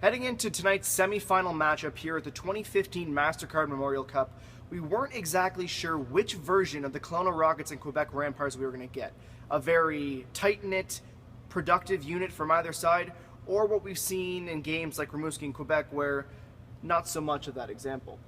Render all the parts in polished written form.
Heading into tonight's semi-final matchup here at the 2015 MasterCard Memorial Cup, we weren't exactly sure which version of the Kelowna Rockets and Quebec Remparts we were going to get. A very tight-knit, productive unit from either side, or what we've seen in games like Rimouski and Quebec where not so much of that example.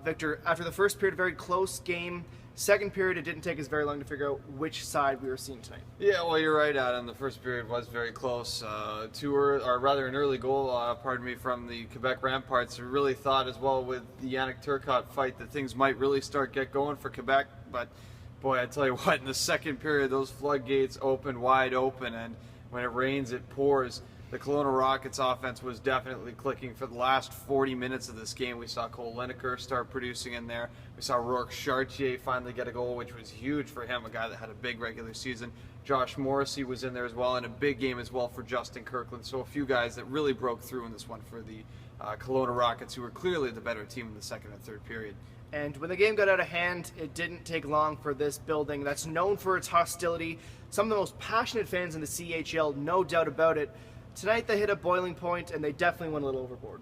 Victor, after the first period, very close game. Second period, it didn't take us very long to figure out which side we were seeing tonight. Yeah, well, you're right, Adam. The first period was very close. An early goal, from the Quebec Remparts. We really thought as well with the Yannick Turcotte fight that things might really get going for Quebec. But boy, I tell you what, in the second period, those floodgates opened wide open, and when it rains, it pours. The Kelowna Rockets offense was definitely clicking for the last 40 minutes of this game. We saw Cole Lineker start producing in there. We saw Rourke Chartier finally get a goal, which was huge for him, a guy that had a big regular season. Josh Morrissey was in there as well, and a big game as well for Justin Kirkland. So a few guys that really broke through in this one for the Kelowna Rockets, who were clearly the better team in the second and third period. And when the game got out of hand, it didn't take long for this building that's known for its hostility. Some of the most passionate fans in the CHL, no doubt about it. Tonight they hit a boiling point, and they definitely went a little overboard.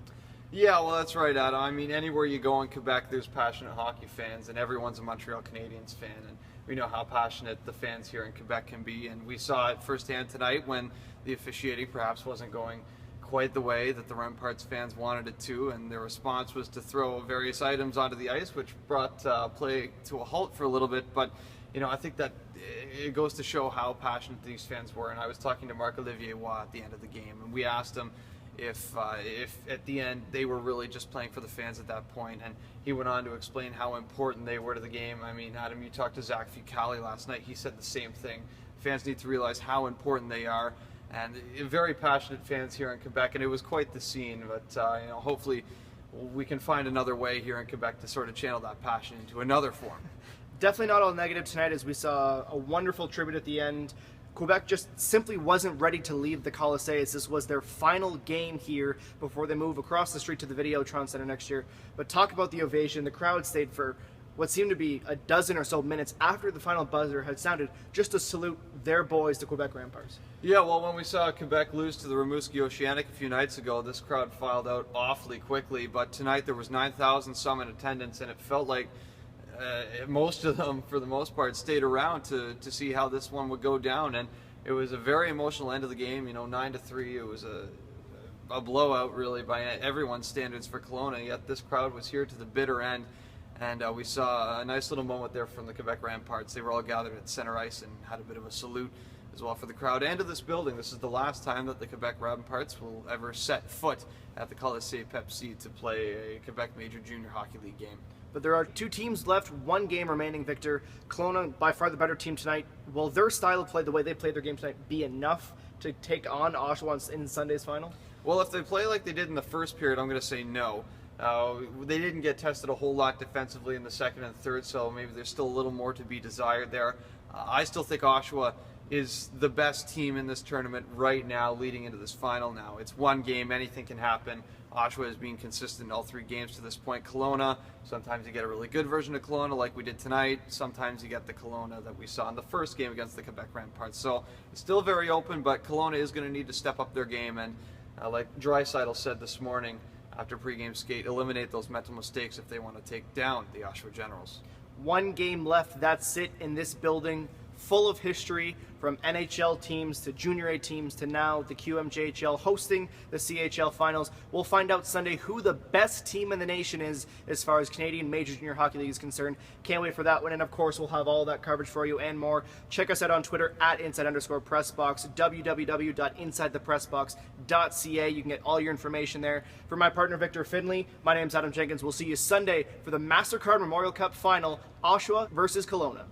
Yeah, well, that's right, Adam. I mean, anywhere you go in Quebec, there's passionate hockey fans, and everyone's a Montreal Canadiens fan. And we know how passionate the fans here in Quebec can be, and we saw it firsthand tonight when the officiating perhaps wasn't going quite the way that the Remparts fans wanted it to, and their response was to throw various items onto the ice, which brought play to a halt for a little bit. But I think that it goes to show how passionate these fans were. And I was talking to Marc-Olivier Waugh at the end of the game, and we asked him if at the end they were really just playing for the fans at that point. And he went on to explain how important they were to the game. I mean, Adam, you talked to Zach Fucale last night. He said the same thing. Fans need to realize how important they are. And very passionate fans here in Quebec, and it was quite the scene. But hopefully we can find another way here in Quebec to sort of channel that passion into another form. Definitely not all negative tonight, as we saw a wonderful tribute at the end. Quebec just simply wasn't ready to leave the Colisée, as this was their final game here before they move across the street to the Videotron Center next year. But talk about the ovation. The crowd stayed for what seemed to be a dozen or so minutes after the final buzzer had sounded, just to salute their boys, the Quebec Remparts. Yeah, well, when we saw Quebec lose to the Rimouski Oceanic a few nights ago, this crowd filed out awfully quickly. But tonight there was 9,000 some in attendance, and it felt like most of them, for the most part, stayed around to see how this one would go down. And it was a very emotional end of the game, 9-3. It was a blowout, really, by everyone's standards for Kelowna, yet this crowd was here to the bitter end. And we saw a nice little moment there from the Quebec Remparts. They were all gathered at center ice and had a bit of a salute as well for the crowd and to this building. This is the last time that the Quebec Remparts will ever set foot at the Colisée Pepsi to play a Quebec Major Junior Hockey League game. But there are two teams left, one game remaining, Victor. Kelowna, by far the better team tonight. Will their style of play, the way they played their game tonight, be enough to take on Oshawa in Sunday's final? Well, if they play like they did in the first period, I'm going to say no. They didn't get tested a whole lot defensively in the second and third, so maybe there's still a little more to be desired there. I still think Oshawa is the best team in this tournament right now, leading into this final now. It's one game, anything can happen. Oshawa is being consistent in all three games to this point. Kelowna, sometimes you get a really good version of Kelowna like we did tonight. Sometimes you get the Kelowna that we saw in the first game against the Quebec Remparts. So it's still very open, but Kelowna is going to need to step up their game. And like Draisaitl said this morning after pregame skate, eliminate those mental mistakes if they want to take down the Oshawa Generals. One game left, that's it in this building, full of history, from NHL teams to Junior A teams to now the QMJHL hosting the CHL finals. We'll find out Sunday who the best team in the nation is as far as Canadian Major Junior Hockey League is concerned. Can't wait for that one, and of course we'll have all that coverage for you and more. Check us out on Twitter at @inside_pressbox, www.insidethepressbox.ca. You can get all your information there. For my partner Victor Finley, my name's Adam Jenkins. We'll see you Sunday for the MasterCard Memorial Cup final, Oshawa versus Kelowna.